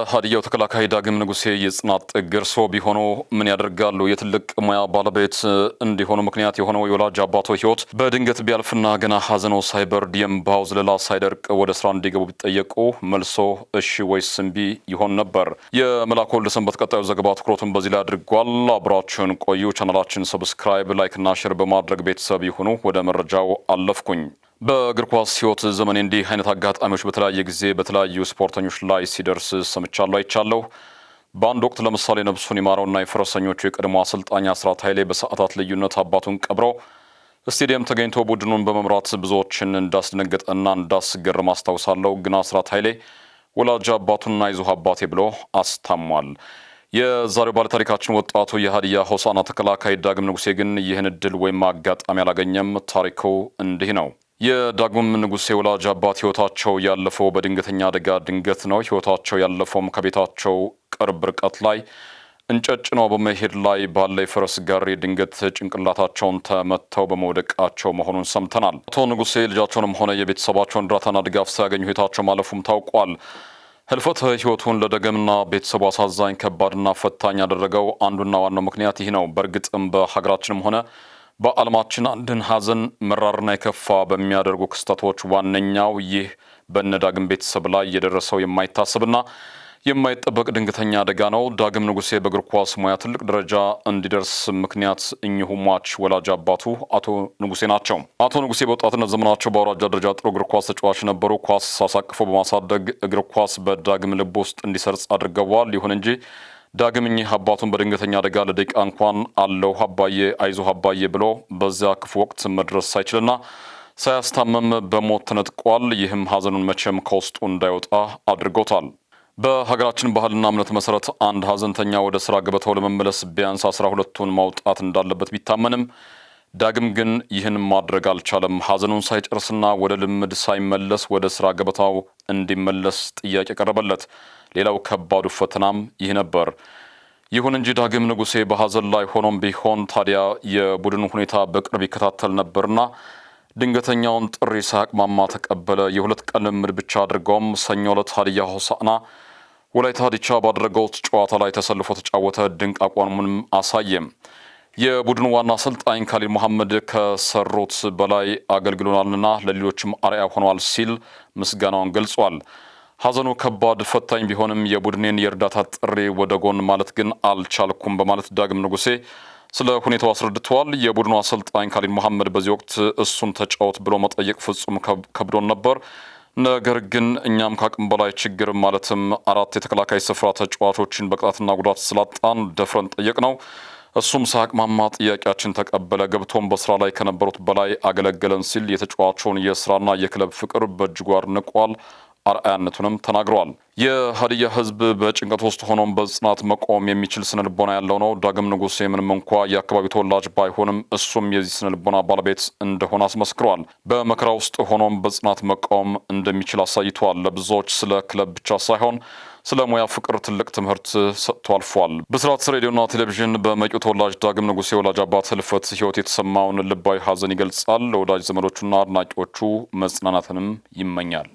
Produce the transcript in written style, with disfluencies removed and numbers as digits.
የሀዲያው ተከላካይ ዳግም ንጉሴ የጽናት ጥግ እርስዎ ቢሆኑ ምን ያደርጋሉ? የትልቅ ሙያ ባለቤት እንዲሆኑ ምክንያት የሆነው የወላጅ አባቶ ሕይወት በድንገት ቢያልፍና ገና ሀዘኖ ሳይበርድ የእምባው ዘለላ ሳይደርቅ ወደ ስራ እንዲገቡ ቢጠየቁ መልሶ እሺ ወይስ እምቢ ይሆን ነበር? የመላኩ ወልደሰንበት ቀጣዩ ዘገባ ትኩረቱን በዚህ ላይ አድርጓል። አብራችሁን ቆዩ። ቻናላችን ሰብስክራይብ፣ ላይክና ሼር በማድረግ ቤተሰብ ይሁኑ። ወደ መረጃው አለፍኩኝ። በእግር ኳስ ሕይወት ዘመኔ እንዲህ አይነት አጋጣሚዎች በተለያየ ጊዜ በተለያዩ ስፖርተኞች ላይ ሲደርስ ሰምቻለሁ፣ አይቻለሁ። በአንድ ወቅት ለምሳሌ ነብሱን ይማረውና የፈረሰኞቹ የቀድሞ አሰልጣኝ አስራት ኃይሌ በሰዓታት ልዩነት አባቱን ቀብሮ ስቴዲየም ተገኝቶ ቡድኑን በመምራት ብዙዎችን እንዳስደነገጠና እንዳስገርም አስታውሳለሁ። ግን አስራት ኃይሌ ወላጅ አባቱንና አይዞህ አባቴ ብሎ አስታሟል። የዛሬው ባለታሪካችን ወጣቱ የሀዲያ ሆሳዕና ተከላካይ ዳግም ንጉሴ ግን ይህን እድል ወይም አጋጣሚ አላገኘም። ታሪኩ እንዲህ ነው። የዳግም ንጉሴ ወላጅ አባት ሕይወታቸው ያለፈው በድንገተኛ አደጋ ድንገት ነው። ሕይወታቸው ያለፈውም ከቤታቸው ቅርብ ርቀት ላይ እንጨት ጭነው በመሄድ ላይ ባለ የፈረስ ጋሪ ድንገት ጭንቅላታቸውን ተመተው በመውደቃቸው መሆኑን ሰምተናል። አቶ ንጉሴ ልጃቸውንም ሆነ የቤተሰባቸውን እርዳታና ድጋፍ ሳያገኙ ሕይወታቸው ማለፉም ታውቋል። ህልፈተ ሕይወቱን ለዳግምና ቤተሰቡ አሳዛኝ፣ ከባድና ፈታኝ ያደረገው አንዱና ዋናው ምክንያት ይህ ነው። በእርግጥም በሀገራችንም ሆነ በዓለማችን አንድን ሀዘን መራርና የከፋ በሚያደርጉ ክስተቶች ዋነኛው ይህ በነ ዳግም ቤተሰብ ላይ የደረሰው የማይታሰብና የማይጠበቅ ድንገተኛ አደጋ ነው። ዳግም ንጉሴ በእግር ኳስ ሙያ ትልቅ ደረጃ እንዲደርስ ምክንያት እኚሁ ሟች ወላጅ አባቱ አቶ ንጉሴ ናቸው። አቶ ንጉሴ በወጣትነት ዘመናቸው በአውራጃ ደረጃ ጥሩ እግር ኳስ ተጫዋች ነበሩ። ኳስ አሳቅፎ በማሳደግ እግር ኳስ በዳግም ልብ ውስጥ እንዲሰርጽ አድርገዋል። ይሁን እንጂ ዳግም እኚህ አባቱን በድንገተኛ አደጋ ለደቂቃ እንኳን አለሁ አባዬ አይዞህ አባዬ ብሎ በዚያ ክፉ ወቅት መድረስ ሳይችልና ሳያስታመም በሞት ተነጥቋል። ይህም ሀዘኑን መቼም ከውስጡ እንዳይወጣ አድርጎታል። በሀገራችን ባህልና እምነት መሰረት አንድ ሀዘንተኛ ወደ ስራ ገበታው ለመመለስ ቢያንስ 12ቱን ማውጣት እንዳለበት ቢታመንም ዳግም ግን ይህን ማድረግ አልቻለም። ሀዘኑን ሳይጨርስና ወደ ልምድ ሳይመለስ ወደ ስራ ገበታው እንዲመለስ ጥያቄ ቀረበለት። ሌላው ከባዱ ፈተናም ይህ ነበር። ይሁን እንጂ ዳግም ንጉሴ በሀዘን ላይ ሆኖም ቢሆን ታዲያ የቡድኑ ሁኔታ በቅርብ ይከታተል ነበርና ድንገተኛውን ጥሪ ሳያቅማማ ተቀበለ። የሁለት ቀን ልምድ ብቻ አድርገውም ሰኞ ዕለት ሀዲያ ሆሳዕና ወላይታ ዲቻ ባደረገው ጨዋታ ላይ ተሰልፎ ተጫወተ። ድንቅ አቋሙንም አሳየም። የቡድኑ ዋና አሰልጣኝ ካሊድ መሐመድ ከሰሩት በላይ አገልግሎናልና ለሌሎችም አርአያ ሆኗል ሲል ምስጋናውን ገልጿል። ሀዘኑ ከባድ ፈታኝ ቢሆንም የቡድኔን የእርዳታ ጥሪ ወደ ጎን ማለት ግን አልቻልኩም በማለት ዳግም ንጉሴ ስለ ሁኔታው አስረድተዋል። የቡድኑ አሰልጣኝ ካሊድ መሐመድ በዚህ ወቅት እሱን ተጫወት ብሎ መጠየቅ ፍጹም ከብዶን ነበር። ነገር ግን እኛም ከአቅም በላይ ችግር ማለትም 4 የተከላካይ ስፍራ ተጫዋቾችን በቅጣትና ጉዳት ስላጣን ደፍረን ጠየቅ ነው። እሱም ሳያቅማማ ጥያቄያችን ተቀበለ። ገብቶም በስራ ላይ ከነበሩት በላይ አገለገለን ሲል የተጫዋቹን የስራና የክለብ ፍቅር በእጅጉ አድንቋል። አርአያነቱንም ተናግረዋል። የሀዲያ ሕዝብ በጭንቀት ውስጥ ሆኖም በጽናት መቆም የሚችል ስነ ልቦና ያለው ነው። ዳግም ንጉሴ ምንም እንኳ የአካባቢው ተወላጅ ባይሆንም እሱም የዚህ ስነ ልቦና ባለቤት እንደሆነ አስመስክሯል። በመከራ ውስጥ ሆኖም በጽናት መቆም እንደሚችል አሳይቷል። ለብዙዎች ስለ ክለብ ብቻ ሳይሆን ስለ ሙያ ፍቅር ትልቅ ትምህርት ሰጥቶ አልፏል። ብስራት ሬዲዮና ቴሌቪዥን በመጪው ተወላጅ ዳግም ንጉሴ ወላጅ አባት ህልፈት ሕይወት የተሰማውን ልባዊ ሀዘን ይገልጻል። ለወዳጅ ዘመዶቹና አድናቂዎቹ መጽናናትንም ይመኛል።